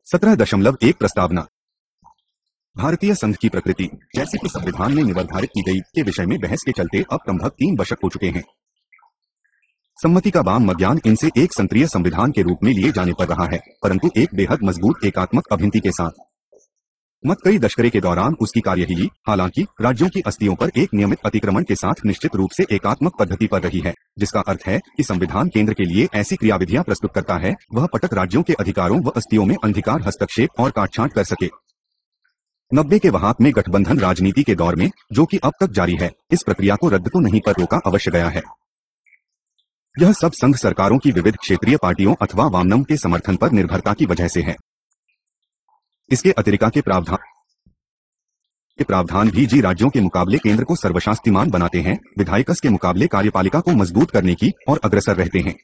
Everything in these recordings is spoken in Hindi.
17.1 प्रस्तावना भारतीय संघ की प्रकृति जैसे कि संविधान में निर्धारित की गई के विषय में बहस के चलते अब लगभग 3 दशक हो चुके हैं। सम्मति का वाम मध्याह्न इनसे एक संक्रिय संविधान के रूप में लिए जाने पर रहा है, परंतु एक बेहद मजबूत एकात्मक अभिंति के साथ। मत कई दशकों के दौरान उसकी कार्यशैली हालांकि राज्यों की अस्थियों पर एक नियमित अतिक्रमण के साथ निश्चित रूप से एकात्मक पद्धति पर रही है, जिसका अर्थ है कि संविधान केंद्र के लिए ऐसी क्रियाविधियां प्रस्तुत करता है वह पटक राज्यों के अधिकारों व अस्थियों में अंधिकार हस्तक्षेप और काटछांट कर सके। 90 के वहाक में गठबंधन राजनीति के दौर में, जो कि अब तक जारी है, इस प्रक्रिया को रद्द तो नहीं पर रोका अवश्य गया है। यह सब संघ सरकारों की विविध क्षेत्रीय पार्टियों अथवा वामनम के समर्थन पर निर्भरता की वजह से है। इसके अतिरिक्त के प्रावधान भी राज्यों के मुकाबले केंद्र को सर्वशक्तिमान बनाते हैं, विधायकस के मुकाबले कार्यपालिका को मजबूत करने की और अग्रसर रहते हैं।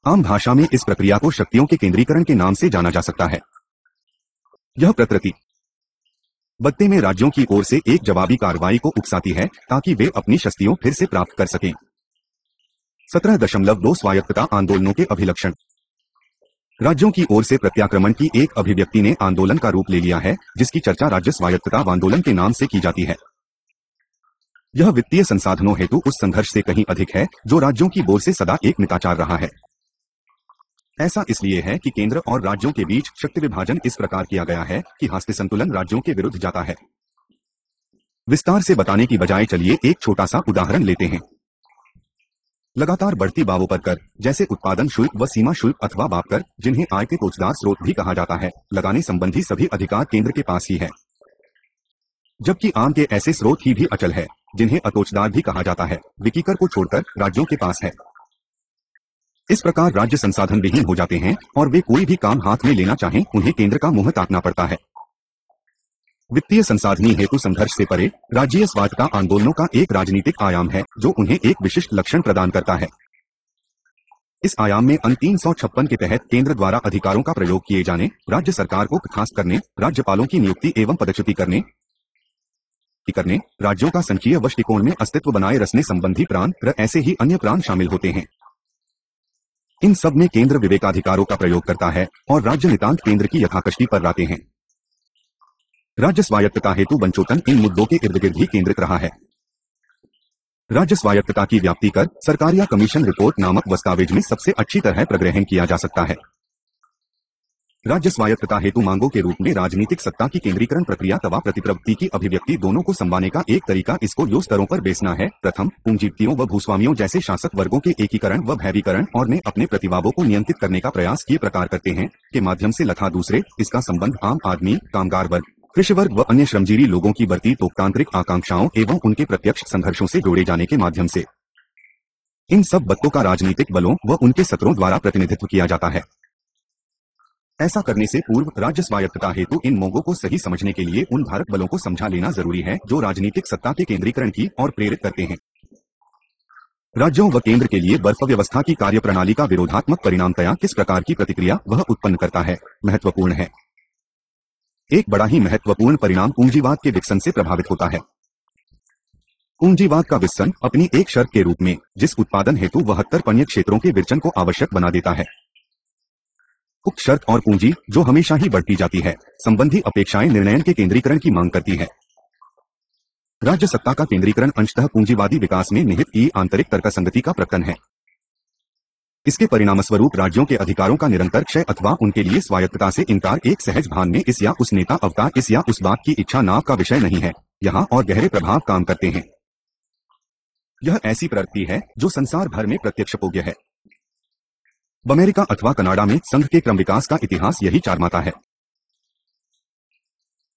आम भाषा में इस प्रक्रिया को शक्तियों के केंद्रीकरण के नाम से जाना जा सकता है। यह प्रकृति बदले में राज्यों की ओर से एक जवाबी कार्रवाई को उकसाती है ताकि वे अपनी शक्तियों फिर से प्राप्त कर सकें। 17.2 स्वायत्तता आंदोलनों के अभिलक्षण राज्यों की ओर से प्रत्याक्रमण की एक अभिव्यक्ति ने आंदोलन का रूप ले लिया है, जिसकी चर्चा राज्य स्वायत्तता आंदोलन के नाम से की जाती है। यह वित्तीय संसाधनों हेतु उस संघर्ष से कहीं अधिक है जो राज्यों की ओर से सदा एक मिताचार रहा है। ऐसा इसलिए है कि केंद्र और राज्यों के बीच शक्ति विभाजन इस प्रकार किया गया है कि हस्त संतुलन राज्यों के विरुद्ध जाता है। विस्तार से बताने की बजाय चलिए एक छोटा सा उदाहरण लेते हैं। लगातार बढ़ती बावों पर कर, जैसे उत्पादन शुल्क व सीमा शुल्क अथवा बाप कर, जिन्हें आय के तोचदार स्रोत भी कहा जाता है, लगाने संबंधी सभी अधिकार केंद्र के पास ही है, जबकि आम के ऐसे स्रोत ही भी अचल है जिन्हें अतोचदार भी कहा जाता है, विकीकर को छोड़कर राज्यों के पास है। इस प्रकार राज्य संसाधन विहीन हो जाते हैं और वे कोई भी काम हाथ में लेना चाहें उन्हें केंद्र का मुंह ताकना पड़ता है। वित्तीय संसाधनी हेतु संघर्ष से परे राज्यीय स्वायत्तता आंदोलनों का एक राजनीतिक आयाम है जो उन्हें एक विशिष्ट लक्षण प्रदान करता है। इस आयाम में अन 356 के तहत केंद्र द्वारा अधिकारों का प्रयोग किए जाने, राज्य सरकार को बर्खास्त करने, राज्यपालों की नियुक्ति एवं पदच्युति करने, राज्यों का संघीय दृष्टिकोण में अस्तित्व बनाए रखने संबंधी प्राण ऐसे ही अन्य प्राण शामिल होते हैं। इन सब में केंद्र विवेकाधिकारों का प्रयोग करता है और राज्य नितांत केंद्र की यथाकष्टि पर लाते हैं। राज्य स्वायत्तता हेतु बंचोतन इन मुद्दों के इर्द गिर्द ही केंद्रित रहा है। राज्य स्वायत्तता की व्याप्ति कर सरकार या कमीशन रिपोर्ट नामक दस्तावेज में सबसे अच्छी तरह प्रग्रहण किया जा सकता है। राज्य स्वायत्तता हेतु मांगों के रूप में राजनीतिक सत्ता की केंद्रीकरण प्रक्रिया तथा प्रतिप्रवृत्ति की अभिव्यक्ति दोनों को संभालने का एक तरीका इसको दो स्तरों पर बेचना है। प्रथम, पूंजीपतियों व भूस्वामियों जैसे शासक वर्गों के एकीकरण व भैवीकरण और ने अपने प्रतिभावों को नियंत्रित करने का प्रयास किए प्रकार करते हैं के माध्यम से, तथा दूसरे, इसका संबंध आम आदमी, कामगार वर्ग, कृषि वर्ग व अन्य श्रमजीवी लोगों की बढ़ती लोकतांत्रिक आकांक्षाओं एवं उनके प्रत्यक्ष संघर्षों से जोड़े जाने के माध्यम से। इन सब बत्तों का राजनीतिक बलों व उनके सत्रों द्वारा प्रतिनिधित्व किया जाता है। ऐसा करने से पूर्व राज्य स्वायत्तता हेतु इन मोंगों को सही समझने के लिए उन भारत बलों को समझा लेना जरूरी है जो राजनीतिक सत्ता के केंद्रीकरण की और प्रेरित करते हैं। राज्यों व केंद्र के लिए बर्फ व्यवस्था की कार्यप्रणाली का विरोधात्मक परिणामतया किस प्रकार की प्रतिक्रिया वह उत्पन्न करता है, महत्वपूर्ण है। एक बड़ा ही महत्वपूर्ण परिणाम पूंजीवाद के विकसन से प्रभावित होता है। पूंजीवाद का विकसन अपनी एक शर्त के रूप में जिस उत्पादन हेतु 72 पण्य क्षेत्रों के विरचन को आवश्यक बना देता है, उक्त शर्त और पूंजी जो हमेशा ही बढ़ती जाती है, संबंधी अपेक्षाएं निर्णय के केंद्रीकरण की मांग करती है। राज्य सत्ता का केंद्रीकरण अंशतः पूंजीवादी विकास में निहित की आंतरिक तर्कसंगति का प्रकरण है। इसके परिणामस्वरूप राज्यों के अधिकारों का निरंतर क्षय अथवा उनके लिए स्वायत्तता से इनकार एक सहज भान में इस या उस नेता अवतार इस या उस बात की इच्छा नाव का विषय नहीं है, यहाँ और गहरे प्रभाव काम करते हैं। यह ऐसी प्रवृत्ति है जो संसार भर में प्रत्यक्षयोग्य है। अमेरिका अथवा कनाडा में संघ के क्रम विकास का इतिहास यही चारमाता है।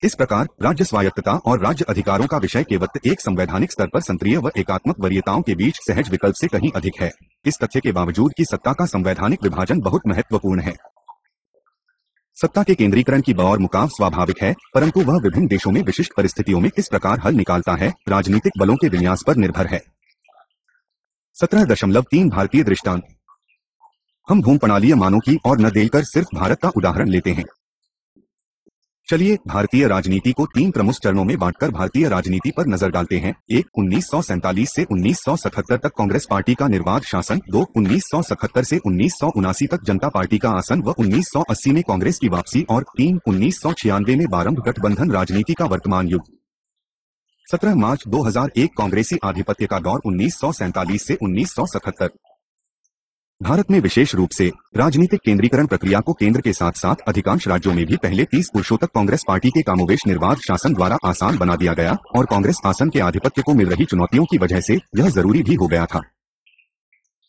इस प्रकार राज्य स्वायत्तता और राज्य अधिकारों का विषय केवल एक संवैधानिक स्तर पर संतरीय व एकात्मक वरीयताओं के बीच सहज विकल्प से कहीं अधिक है, इस तथ्य के बावजूद कि सत्ता का संवैधानिक विभाजन बहुत महत्वपूर्ण है। सत्ता के केंद्रीकरण की बौर मुकाव स्वाभाविक है, परंतु वह विभिन्न देशों में विशिष्ट परिस्थितियों में किस प्रकार हल निकालता है, राजनीतिक बलों के विन्यास पर निर्भर है। 17.3 भारतीय दृष्टांत। हम भूमंडलीय मानों की और न देखकर सिर्फ भारत का उदाहरण लेते हैं। चलिए भारतीय राजनीति को 3 प्रमुख चरणों में बांटकर भारतीय राजनीति पर नजर डालते हैं। 1. 1947 से 1977 तक कांग्रेस पार्टी का निर्बाध शासन। 2. 1977 से 1979 तक जनता पार्टी का आसन व 1980 में कांग्रेस की वापसी। और 3. 1996 में प्रारंभ गठबंधन राजनीति का वर्तमान युग। 17 मार्च 2001 कांग्रेसी आधिपत्य का दौर 1947 से 1977। भारत में विशेष रूप से राजनीतिक केंद्रीकरण प्रक्रिया को केंद्र के साथ साथ अधिकांश राज्यों में भी पहले 30 वर्षों तक कांग्रेस पार्टी के कमोबेश निर्बाध शासन द्वारा आसान बना दिया गया और कांग्रेस आसन के आधिपत्य को मिल रही चुनौतियों की वजह से यह जरूरी भी हो गया था।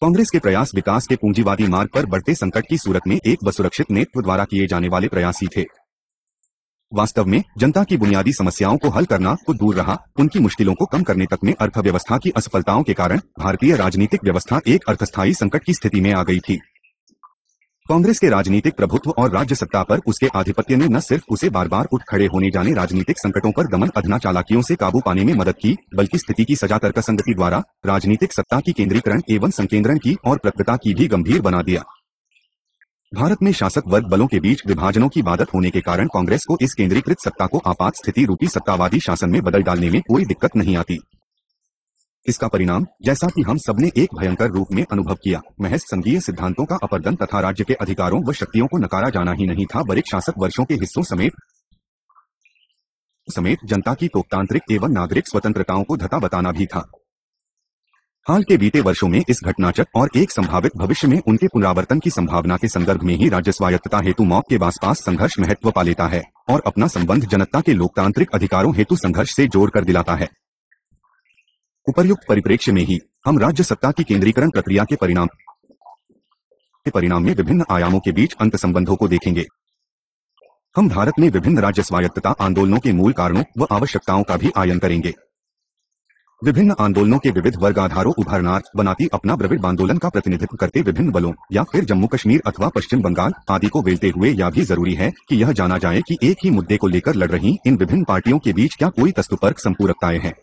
कांग्रेस के प्रयास विकास के पूंजीवादी मार्ग पर बढ़ते संकट की सूरत में एक असुरक्षित नेतृत्व द्वारा किए जाने वाले प्रयास ही थे। वास्तव में जनता की बुनियादी समस्याओं को हल करना तो दूर रहा, उनकी मुश्किलों को कम करने तक में अर्थव्यवस्था की असफलताओं के कारण भारतीय राजनीतिक व्यवस्था एक अर्थस्थायी संकट की स्थिति में आ गई थी। कांग्रेस के राजनीतिक प्रभुत्व और राज्य सत्ता पर उसके आधिपत्य ने न सिर्फ उसे बार बार उठ खड़े होने जाने राजनीतिक संकटों पर दमन अधना चालाकियों से काबू पाने में मदद की, बल्कि स्थिति की सजा तर्कसंगति द्वारा राजनीतिक सत्ता की केंद्रीकरण एवं संकेंद्रण की और प्रकृता की भी गंभीर बना दिया। भारत में शासक वर्ग बलों के बीच विभाजनों की आदत होने के कारण कांग्रेस को इस केंद्रीकृत सत्ता को आपात स्थिति रूपी सत्तावादी शासन में बदल डालने में कोई दिक्कत नहीं आती। इसका परिणाम, जैसा कि हम सबने एक भयंकर रूप में अनुभव किया, महज संघीय सिद्धांतों का अपरदन तथा राज्य के अधिकारों व शक्तियों को नकारा जाना ही नहीं था, बल्कि शासक वर्षों के हिस्सों समेत जनता की लोकतांत्रिक एवं नागरिक स्वतंत्रताओं को धता बताना भी था। हाल के बीते वर्षों में इस घटनाचक्र और एक संभावित भविष्य में उनके पुनरावर्तन की संभावना के संदर्भ में ही राज्य स्वायत्तता हेतु मौत के आसपास संघर्ष महत्व पा लेता है और अपना संबंध जनता के लोकतांत्रिक अधिकारों हेतु संघर्ष से जोड़कर दिलाता है। उपर्युक्त परिप्रेक्ष्य में ही हम राज्य सत्ता की केंद्रीकरण प्रक्रिया के परिणाम में विभिन्न आयामों के बीच अंत संबंधों को देखेंगे। हम भारत में विभिन्न राज्य स्वायत्तता आंदोलनों के मूल कारणों व आवश्यकताओं का भी आयन करेंगे। विभिन्न आंदोलनों के विविध वर्ग आधारों उदाहरणार्थ बनाती अपना द्रविड़ आंदोलन का प्रतिनिधित्व करते विभिन्न बलों या फिर जम्मू कश्मीर अथवा पश्चिम बंगाल आदि को वेलते हुए यह भी जरूरी है कि यह जाना जाए कि एक ही मुद्दे को लेकर लड़ रही इन विभिन्न पार्टियों के बीच क्या कोई वस्तुपरक संपूरकताएं हैं।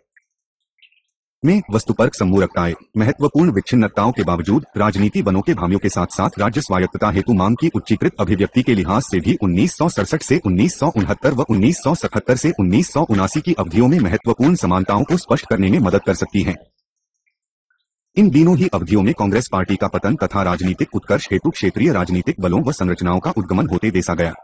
में वस्तुपरक सम्पूरकताएं महत्वपूर्ण विच्छिन्नताओं के बावजूद राजनीति बनों के भामियों के साथ साथ राज्य स्वायत्तता हेतु मांग की उच्चीकृत अभिव्यक्ति के लिहाज से भी 1967 से 1969 व 1977 से 1979 की अवधियों में महत्वपूर्ण समानताओं को स्पष्ट करने में मदद कर सकती हैं। इन दिनों ही अवधियों में कांग्रेस पार्टी का पतन तथा राजनीतिक उत्कर्ष हेतु क्षेत्रीय राजनीतिक बलों व संरचनाओं का उद्गमन होते देखा गया।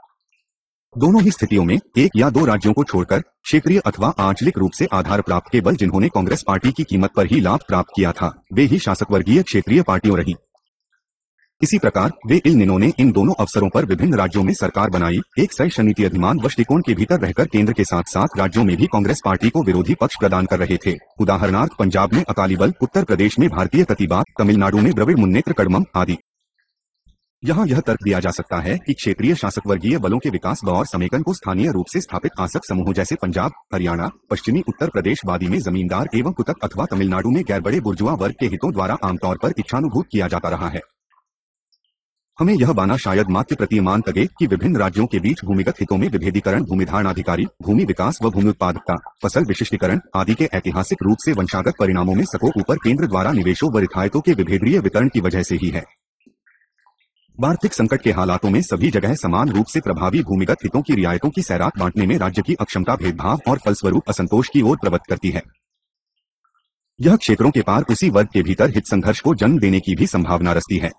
दोनों ही स्थितियों में एक या दो राज्यों को छोड़कर क्षेत्रीय अथवा आंचलिक रूप से आधार प्राप्त केवल जिन्होंने कांग्रेस पार्टी की कीमत पर ही लाभ प्राप्त किया था, वे ही शासक वर्गीय क्षेत्रीय पार्टियों रही। इसी प्रकार वे इन्होंने इन दोनों अवसरों पर विभिन्न राज्यों में सरकार बनाई, एक सहिष्णुता अधिमान दृष्टिकोण के भीतर रहकर केंद्र के साथ साथ राज्यों में भी कांग्रेस पार्टी को विरोधी पक्ष प्रदान कर रहे थे। उदाहरणार्थ पंजाब में अकाली दल, उत्तर प्रदेश में भारतीय कतिबाद, तमिलनाडु में द्रविड़ मुन्नेत्र कड़मम आदि। यहाँ यह तर्क दिया जा सकता है कि क्षेत्रीय शासक वर्गीय बलों के विकास और समेकन को स्थानीय रूप से स्थापित शासक समूहों जैसे पंजाब, हरियाणा, पश्चिमी उत्तर प्रदेश वादी में जमींदार एवं कुतक अथवा तमिलनाडु में गैर बड़े बुर्जुआ वर्ग के हितों द्वारा आमतौर पर इच्छानुभूत किया जाता रहा है। हमें यह बाना शायद मात्र प्रतीयमान लगे कि विभिन्न राज्यों के बीच भूमिगत हितों में विभेदीकरण, भूमिधारणाधिकारी, भूमि विकास व भूमि उत्पादकता, फसल विशिष्टीकरण आदि के ऐतिहासिक रूप से वंशागत परिणामों में सको ऊपर केंद्र द्वारा निवेशों व रियायतों के विभेदीय वितरण की वजह से ही है। आर्थिक संकट के हालातों में सभी जगह समान रूप से प्रभावी भूमिगत हितों की रियायतों की सैरात बांटने में राज्य की अक्षमता भेदभाव और फलस्वरूप असंतोष की ओर प्रवृत्त करती है। यह क्षेत्रों के पार उसी वर्ग के भीतर हित संघर्ष को जन्म देने की भी संभावना रचती है।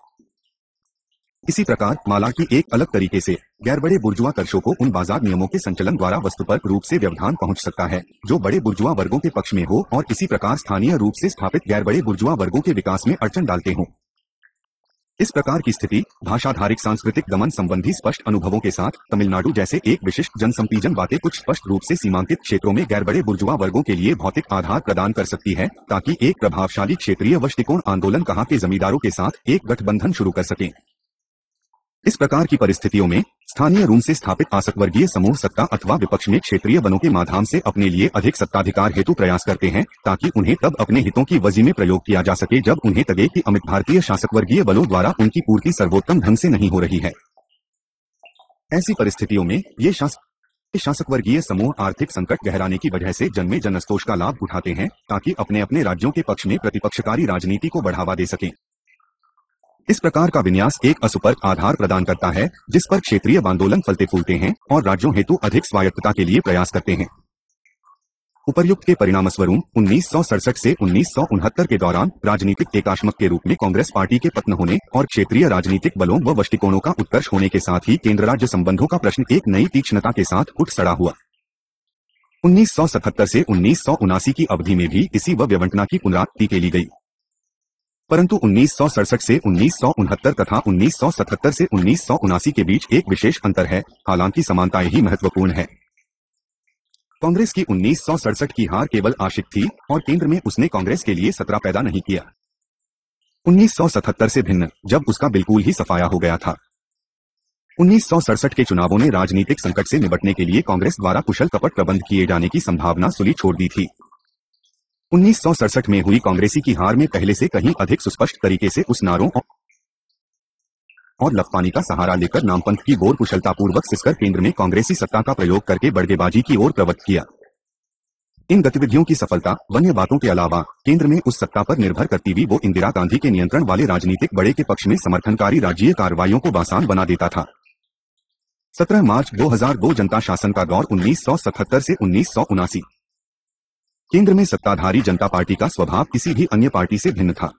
इसी प्रकार माला की एक अलग तरीके से गैर बड़े बुर्जुआ कर्षों को उन बाजार नियमों के संचलन द्वारा वस्तुपरक रूप से व्यवधान पहुंच सकता है जो बड़े बुर्जुआ वर्गों के पक्ष में हो और इसी प्रकार स्थानीय रूप से स्थापित गैर बड़े बुर्जुआ वर्गों के विकास में अड़चन डालते हों। इस प्रकार की स्थिति भाषाधारिक सांस्कृतिक दमन संबंधी स्पष्ट अनुभवों के साथ तमिलनाडु जैसे एक विशिष्ट जनसंपीजन बातें कुछ स्पष्ट रूप से सीमांकित क्षेत्रों में गैर बड़े बुर्जुआ वर्गों के लिए भौतिक आधार प्रदान कर सकती है ताकि एक प्रभावशाली क्षेत्रीय दृष्टिकोण आंदोलन कहाँ के जमींदारों के साथ एक गठबंधन शुरू कर सके। इस प्रकार की परिस्थितियों में स्थानीय रूप से स्थापित आसक्त वर्गीय समूह सत्ता अथवा विपक्ष में क्षेत्रीय बलों के माध्यम से अपने लिए अधिक सत्ताधिकार हेतु प्रयास करते हैं ताकि उन्हें तब अपने हितों की वजी में प्रयोग किया जा सके जब उन्हें लगे कि अमित भारतीय शासक वर्गीय बलों द्वारा उनकी पूर्ति सर्वोत्तम ढंग से नहीं हो रही है। ऐसी परिस्थितियों में ये शासक वर्गीय समूह आर्थिक संकट गहराने की वजह से जन्मे जनस्तोष का लाभ उठाते हैं ताकि अपने अपने राज्यों के पक्ष में प्रतिपक्षकारी राजनीति को बढ़ावा दे सकें। इस प्रकार का विन्यास एक असुपर आधार प्रदान करता है जिस पर क्षेत्रीय आंदोलन फलते फूलते हैं और राज्यों हेतु अधिक स्वायत्तता के लिए प्रयास करते हैं। उपर्युक्त के परिणामस्वरूप 1967 से 1969 के दौरान राजनीतिक एकाश्मक के रूप में कांग्रेस पार्टी के पतन होने और क्षेत्रीय राजनीतिक बलों व दृष्टिकोणों का उत्कर्ष होने के साथ ही केंद्र राज्य संबंधों का प्रश्न एक नई तीक्ष्णता के साथ उठ खड़ा हुआ। 1977 से 1979 की अवधि में भी इसी व्यवंटना की पुनरावृत्ति के ली गई, परंतु 1967 से 1969 तथा 1977 से 1979 के बीच एक विशेष अंतर है, हालांकि समानताएं ही महत्वपूर्ण है। कांग्रेस की 1967 की हार केवल आंशिक थी और केंद्र में उसने कांग्रेस के लिए खतरा पैदा नहीं किया। 1977 से भिन्न, जब उसका बिल्कुल ही सफाया हो गया था। 1967 के चुनावों ने राजनीतिक संकट से निपटने के लिए कांग्रेस द्वारा कुशल कपट प्रबंध किए जाने की संभावना सुली छोड़ दी थी। 1967 में हुई कांग्रेसी की हार में पहले से कहीं अधिक सुस्पष्ट तरीके से उस नारों और लफपानी का सहारा लेकर नामपंथ की ओर कुशलतापूर्वक सिसकर केंद्र में कांग्रेसी सत्ता का प्रयोग करके बड़गेबाजी की ओर प्रवृत्त किया। इन गतिविधियों की सफलता वन्य बातों के अलावा केंद्र में उस सत्ता पर निर्भर करती हुई वो इंदिरा गांधी के नियंत्रण वाले राजनीतिक बड़े के पक्ष में समर्थनकारी राज्यीय कार्रवाइयों को आसान बना देता था। 17 मार्च 2002 जनता शासन का दौर 1977 से 1979। केंद्र में सत्ताधारी जनता पार्टी का स्वभाव किसी भी अन्य पार्टी से भिन्न था।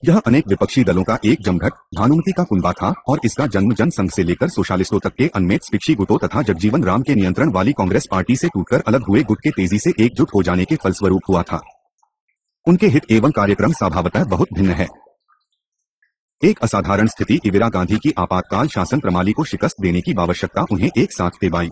यह अनेक विपक्षी दलों का एक जमघट भानुमति का कुनबा था और इसका जन्म जनसंघ से लेकर सोशलिस्टों तक के अनमेत स्पिक्षी गुटों तथा जगजीवन राम के नियंत्रण वाली कांग्रेस पार्टी से टूटकर अलग हुए गुट के तेजी से एकजुट हो जाने के फलस्वरूप हुआ था। उनके हित एवं कार्यक्रम स्वभावतः बहुत भिन्न है। एक असाधारण स्थिति इंदिरा गांधी की आपातकाल शासन प्रणाली को शिकस्त देने की आवश्यकता उन्हें एक साथ दबाई।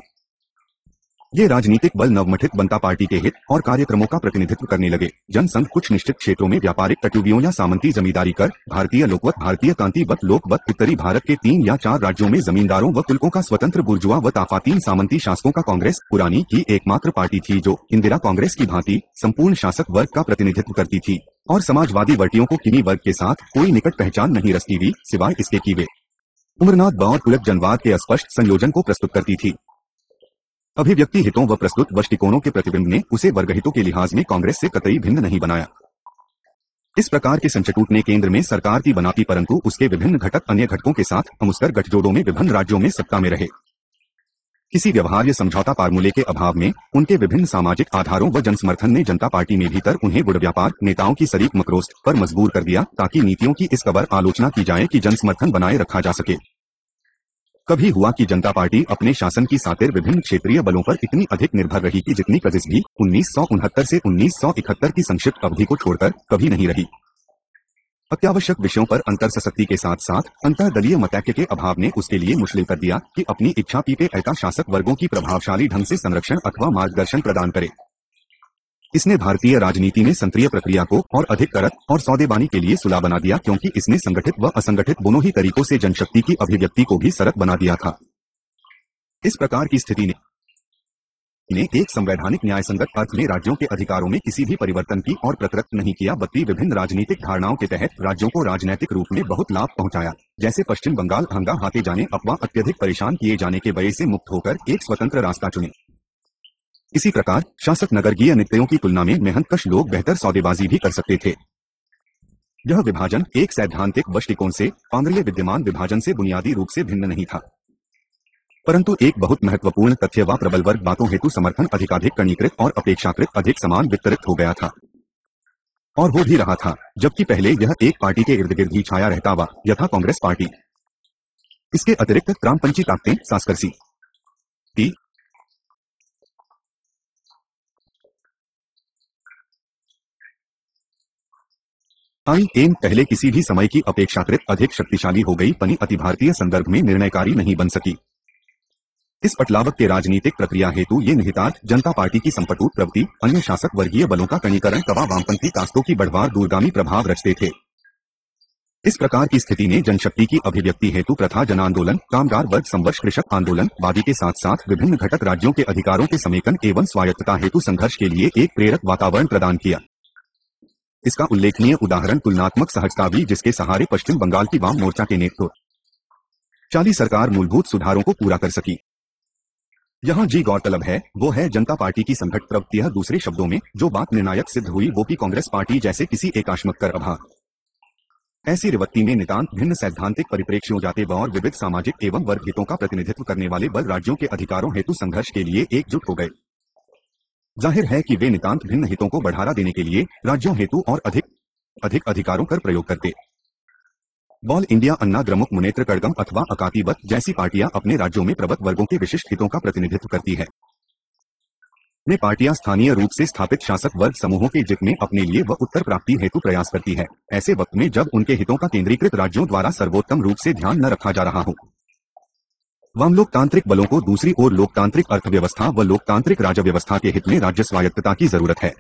ये राजनीतिक बल नवगठित जनता पार्टी के हित और कार्यक्रमों का प्रतिनिधित्व करने लगे। जनसंघ कुछ निश्चित क्षेत्रों में व्यापारिक तटुवियों या सामंती जमींदारी कर, भारतीय लोकवत, भारतीय कांतिवत लोकवत, उत्तरी भारत के 3 या 4 राज्यों में जमींदारों व कुलकों का स्वतंत्र बुर्जुआ व ताफातीन सामंती शासकों का कांग्रेस पुरानी की एकमात्र पार्टी थी जो इंदिरा कांग्रेस की भांति संपूर्ण शासक वर्ग का प्रतिनिधित्व करती थी और समाजवादी वर्टियों को किन्हीं वर्ग के साथ कोई निकट पहचान नहीं रखती हुई सिवाय इसके कि वे उम्रनाथ और कुलक जनवाद के अस्पष्ट संयोजन को प्रस्तुत करती थी। अभिव्यक्ति हितों व प्रस्तुत दृष्टिकोणों के प्रतिबिंब ने उसे वर्गहितों के लिहाज में कांग्रेस से कतई भिन्न नहीं बनाया। इस प्रकार के संचटूट ने केंद्र में सरकार की बनाती, परंतु उसके विभिन्न घटक अन्य घटकों के साथ अमुस्तर गठजोड़ों में विभिन्न राज्यों में सत्ता में रहे। किसी व्यवहार्य समझौता फार्मूले के अभाव में उनके विभिन्न सामाजिक आधारों व जनसमर्थन ने जनता पार्टी में भीतर उन्हें गुड़ व्यापार नेताओं की शरीक मकरोस्ट पर मजबूर कर दिया ताकि नीतियों की इस कबर आलोचना की जाए कि जनसमर्थन बनाए रखा जा सके। कभी हुआ कि जनता पार्टी अपने शासन की सातिर विभिन्न क्षेत्रीय बलों पर इतनी अधिक निर्भर रही कि जितनी कजिस भी 1969 से 1971 की संक्षिप्त अवधि को छोड़कर कभी नहीं रही। अत्यावश्यक विषयों पर अंतर सशक्ति के साथ साथ अंतर्दलीय मतैक्य के अभाव ने उसके लिए मुश्किल कर दिया कि अपनी इच्छा पीते ऐसा शासक वर्गों की प्रभावशाली ढंग से संरक्षण अथवा मार्गदर्शन प्रदान करे। इसने भारतीय राजनीति में संक्रिय प्रक्रिया को और अधिक करत और सौदेबानी के लिए सुलभ बना दिया, क्योंकि इसने संगठित व असंगठित दोनों ही तरीकों से जनशक्ति की अभिव्यक्ति को भी सरल बना दिया था। इस प्रकार की स्थिति ने एक संवैधानिक न्यायसंगत अर्थ में राज्यों के अधिकारों में किसी भी परिवर्तन की और प्रतरक्त नहीं किया, बल्कि विभिन्न राजनीतिक धारणाओं के तहत राज्यों को राजनैतिक रूप में बहुत लाभ पहुंचाया। जैसे पश्चिम बंगाल हंगा हाथे जाने अथवा अत्यधिक परेशान किए जाने के भय से मुक्त होकर एक स्वतंत्र रास्ता चुने। इसी प्रकार शासक नगरीय नीतियों की तुलना में मेहनतकश लोग बेहतर सौदेबाजी भी कर सकते थे। यह विभाजन एक सैद्धांतिक दृष्टिकोण से कांग्रेस विद्यमान विभाजन से बुनियादी रूप से भिन्न नहीं था, परंतु एक बहुत महत्वपूर्ण तथ्य व प्रबल वर्ग बातों हेतु समर्थन अधिकाधिक कणीकृत और अपेक्षाकृत अधिक समान वितरित हो गया था और हो भी रहा था, जबकि पहले यह एक पार्टी के इर्द गिर्द ही छाया रहता हुआ यथा कांग्रेस पार्टी। इसके अतिरिक्त ग्रामपंची ताकतें सासकरसी IM पहले किसी भी समय की अपेक्षाकृत अधिक शक्तिशाली हो गई पनी अति भारतीय संदर्भ में निर्णयकारी नहीं बन सकी। इस पटलावक के राजनीतिक प्रक्रिया हेतु ये निहितार्थ जनता पार्टी की संपटूट प्रवृत्ति अन्य शासक वर्गीय बलों का कणीकरण तथा वामपंथी कास्तों की बढ़वार दूरगामी प्रभाव रचते थे। इस प्रकार की स्थिति ने जनशक्ति की अभिव्यक्ति हेतु प्रथा जन आंदोलन, कामगार वर्ग संघर्ष, कृषक आंदोलन वादी के साथ साथ विभिन्न घटक राज्यों के अधिकारों के समेकन एवं स्वायत्तता हेतु संघर्ष के लिए एक प्रेरक वातावरण प्रदान किया। इसका उल्लेखनीय उदाहरण तुलनात्मक सहजता भी, जिसके सहारे पश्चिम बंगाल की वाम मोर्चा के नेतृत्व चाली सरकार मूलभूत सुधारों को पूरा कर सकी। यहाँ जी गौरतलब है वो है जनता पार्टी की संघट प्रवृत्ति। दूसरे शब्दों में जो बात निर्णायक सिद्ध हुई वो कि कांग्रेस पार्टी जैसे किसी एकाश्मक कर अभाव ऐसी विभक्ति में नितांत भिन्न सैद्धांतिक परिप्रेक्ष्यों जाते और विविध सामाजिक एवं वर्ग हितों का प्रतिनिधित्व करने वाले बल राज्यों के अधिकारों हेतु संघर्ष के लिए एकजुट हो गए। जाहिर है कि वे नितांत भिन्न हितों को बढ़ावा देने के लिए राज्यों हेतु और अधिक अधिकारों कर प्रयोग करते। बॉल इंडिया, अन्ना द्रमुक, मुनेत्र कड़गम अथवा अकाती दल जैसी पार्टियां अपने राज्यों में प्रबल वर्गों के विशिष्ट हितों का प्रतिनिधित्व करती है। ये पार्टियां स्थानीय रूप से स्थापित शासक वर्ग समूहों के जित में अपने लिए व उत्तर प्राप्ति हेतु प्रयास करती है, ऐसे वक्त में जब उनके हितों का केंद्रीकृत राज्यों द्वारा सर्वोत्तम रूप से ध्यान न रखा जा रहा हो। वाम लोकतांत्रिक बलों को दूसरी ओर लोकतांत्रिक अर्थव्यवस्था व लोकतांत्रिक राज्य व्यवस्था के हित में राज्य स्वायत्तता की जरूरत है।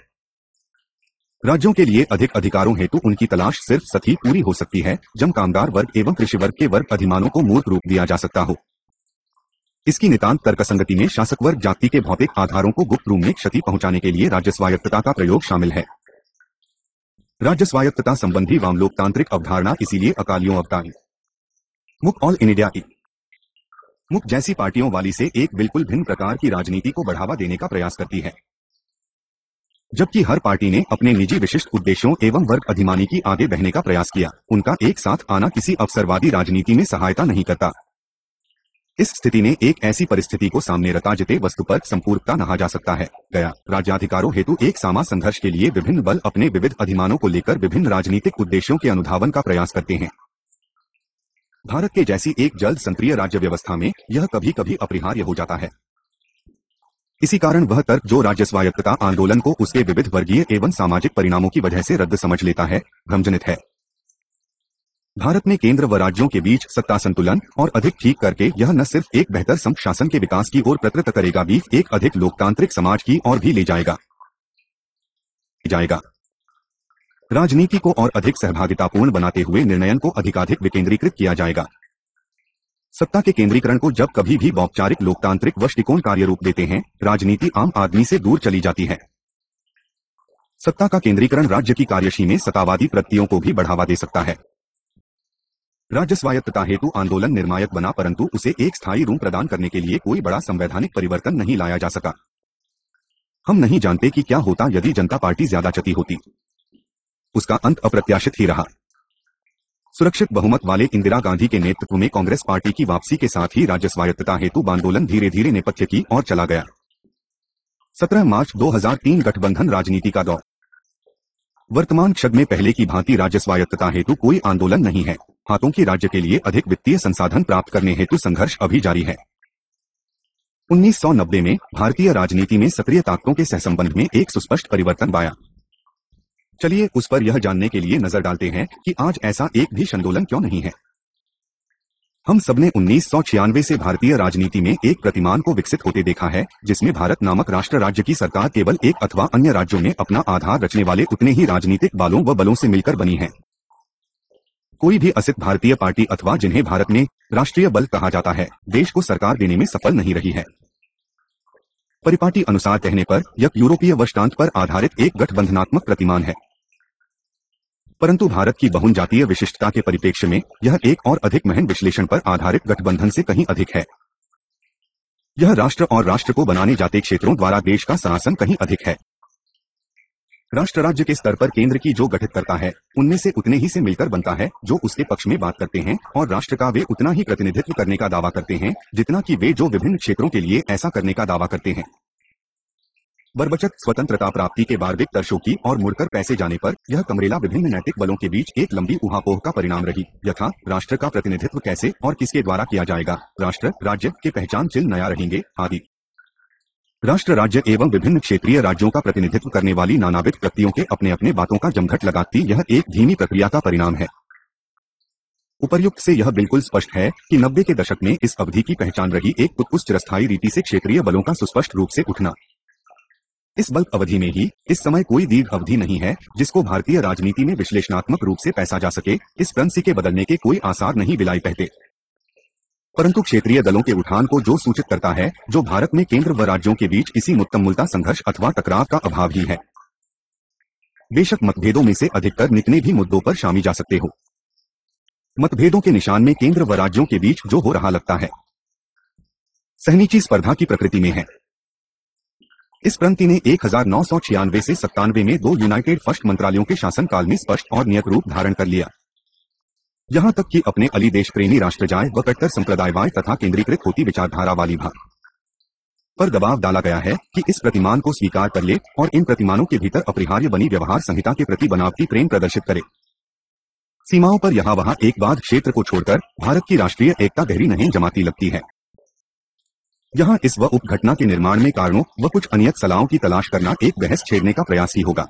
राज्यों के लिए अधिक अधिकारों हेतु उनकी तलाश सिर्फ तभी पूरी हो सकती है जब कामगार वर्ग एवं कृषि वर्ग के वर्ग अधिमानों को मूर्त रूप दिया जा सकता हो। इसकी नितांत तर्कसंगति में शासक वर्ग जाति के भौतिक आधारों को गुप्त रूप में क्षति पहुंचाने के लिए राज्य स्वायत्तता का प्रयोग शामिल है। राज्य स्वायत्तता संबंधी वाम लोकतांत्रिक अवधारणा इसीलिए अकालियों, अवतारी, मुक, ऑल इंडिया मुक जैसी पार्टियों वाली से एक बिल्कुल भिन्न प्रकार की राजनीति को बढ़ावा देने का प्रयास करती है, जबकि हर पार्टी ने अपने निजी विशिष्ट उद्देश्यों एवं वर्ग अधिमानी की आगे बढ़ने का प्रयास किया। उनका एक साथ आना किसी अवसरवादी राजनीति में सहायता नहीं करता। इस स्थिति ने एक ऐसी परिस्थिति को सामने रखा जिसे वस्तु पर संपूर्णता कहा जा सकता है। गया राज्याधिकारों हेतु एक सामा संघर्ष के लिए विभिन्न बल अपने विविध अधिमानों को लेकर विभिन्न राजनीतिक उद्देश्यों के अनुधावन का प्रयास करते हैं। भारत के जैसी एक जल्द संक्रिय राज्य व्यवस्था में यह कभी कभी अपरिहार्य हो जाता है। इसी कारण वह तर्क जो राज्य स्वायत्तता आंदोलन को उसके विविध वर्गीय एवं सामाजिक परिणामों की वजह से रद्द समझ लेता है, भ्रमजनित है। भारत में केंद्र व राज्यों के बीच सत्ता संतुलन और अधिक ठीक करके यह न सिर्फ एक बेहतर संघ के विकास की ओर प्रवृत्त करेगा, भी एक अधिक लोकतांत्रिक समाज की ओर भी ले जाएगा। राजनीति को और अधिक सहभागितापूर्ण बनाते हुए निर्णयन को अधिकाधिक विकेंद्रीकृत किया जाएगा। सत्ता के केंद्रीकरण को जब कभी भी औपचारिक लोकतांत्रिक दृष्टिकोण कार्य रूप देते हैं, राजनीति आम आदमी से दूर चली जाती है। सत्ता का केंद्रीकरण राज्य की कार्यशील में सत्तावादी प्रवृत्तियों को भी बढ़ावा दे सकता है। राज्य स्वायत्तता हेतु आंदोलन निर्णायक बना, परंतु उसे एक स्थायी रूप प्रदान करने के लिए कोई बड़ा संवैधानिक परिवर्तन नहीं लाया जा सका। हम नहीं जानते कि क्या होता यदि जनता पार्टी ज्यादा चती होती। उसका अंत अप्रत्याशित ही रहा। सुरक्षित बहुमत वाले इंदिरा गांधी के नेतृत्व में कांग्रेस पार्टी की वापसी के साथ ही राज्य स्वायत्तता हेतु आंदोलन धीरे धीरे नेपथ्य की ओर चला गया। 17 मार्च 2003 गठबंधन राजनीति का दौर। वर्तमान क्षण में पहले की भांति राज्य स्वायत्तता हेतु कोई आंदोलन नहीं है। हाथों की राज्य के लिए अधिक वित्तीय संसाधन प्राप्त करने हेतु संघर्ष अभी जारी है। 1990 में भारतीय राजनीति में सक्रिय ताकतों के सहसंबंध में एक सुस्पष्ट परिवर्तन आया। चलिए उस पर यह जानने के लिए नजर डालते हैं कि आज ऐसा एक भी आंदोलन क्यों नहीं है। हम सबने 1996 से भारतीय राजनीति में एक प्रतिमान को विकसित होते देखा है, जिसमें भारत नामक राष्ट्र राज्य की सरकार केवल एक अथवा अन्य राज्यों में अपना आधार रचने वाले उतने ही राजनीतिक बालों व बलों से मिलकर बनी है। कोई भी असित भारतीय पार्टी अथवा जिन्हें भारत में राष्ट्रीय बल कहा जाता है, देश को सरकार देने में सफल नहीं रही है। परिपाटी अनुसार कहने पर यह यूरोपीय वृत्तांत पर आधारित एक गठबंधनात्मक प्रतिमान है, परंतु भारत की बहुन जातीय विशिष्टता के परिप्रेक्ष्य में यह एक और अधिक महन विश्लेषण पर आधारित गठबंधन से कहीं अधिक है। यह राष्ट्र और राष्ट्र को बनाने जाते क्षेत्रों द्वारा देश का शासन कहीं अधिक है। राष्ट्र राज्य के स्तर पर केंद्र की जो गठित करता है, उनमें से उतने ही से मिलकर बनता है जो उसके पक्ष में बात करते हैं, और राष्ट्र का वे उतना ही प्रतिनिधित्व करने का दावा करते हैं जितना कि वे जो विभिन्न क्षेत्रों के लिए ऐसा करने का दावा करते हैं। बरबचत स्वतंत्रता प्राप्ति के बारविक दर्शों की और मुड़कर पैसे जाने पर यह कमरेला विभिन्न नैतिक बलों के बीच एक लंबी उहापोह का परिणाम रही, यथा राष्ट्र का प्रतिनिधित्व कैसे और किसके द्वारा किया जाएगा, राष्ट्र राज्य के पहचान चिन्ह नया रहेंगे आदि। राष्ट्र राज्य एवं विभिन्न क्षेत्रीय राज्यों का प्रतिनिधित्व करने वाली नानाविध व्यक्तियों के अपने अपने बातों का जमघट लगाती यह एक धीमी प्रक्रिया का परिणाम है। उपर्युक्त से यह बिल्कुल स्पष्ट है कि 90 के दशक में इस अवधि की पहचान रही एक कुछ चिरस्थायी रीति से क्षेत्रीय बलों का सुस्पष्ट रूप से उठना। इस बल्क अवधि में ही इस समय कोई दीर्घ अवधि नहीं है जिसको भारतीय राजनीति में विश्लेषणात्मक रूप से पैसा जा सके। इस प्रंसी के बदलने के कोई आसार नहीं बिलाई पहते, परंतु क्षेत्रीय दलों के उठान को जो सूचित करता है, जो भारत में केंद्र व राज्यों के बीच इसी मुत्तमूलता संघर्ष अथवा टकराव का अभाव ही है। बेशक मतभेदों में से अधिकतर निकने भी मुद्दों पर शामिल जा सकते हो। मतभेदों के निशान में केंद्र व राज्यों के बीच जो हो रहा लगता है, सहनीची स्पर्धा की प्रकृति में है। इस प्रंक्ति ने 1996 से 97 में 2 यूनाइटेड फर्स्ट मंत्रालयों के शासनकाल में स्पष्ट और नियत रूप धारण कर लिया। यहाँ तक कि अपने अली देश प्रेमी राष्ट्रजाय व कट्टर संप्रदायवाद तथा केंद्रीकृत होती विचारधारा वाली भा पर दबाव डाला गया है कि इस प्रतिमान को स्वीकार कर ले और इन प्रतिमानों के भीतर अपरिहार्य बनी व्यवहार संहिता के प्रति बनावटी प्रेम प्रदर्शित करे। सीमाओं पर यहाँ वहाँ एक बाद क्षेत्र को छोड़कर भारत की राष्ट्रीय एकता गहरी नहीं जमाती लगती है। यहाँ इस व उपघटना के निर्माण में कारणों व कुछ अनियत सलाहों की तलाश करना एक बहस छेड़ने का प्रयास ही होगा।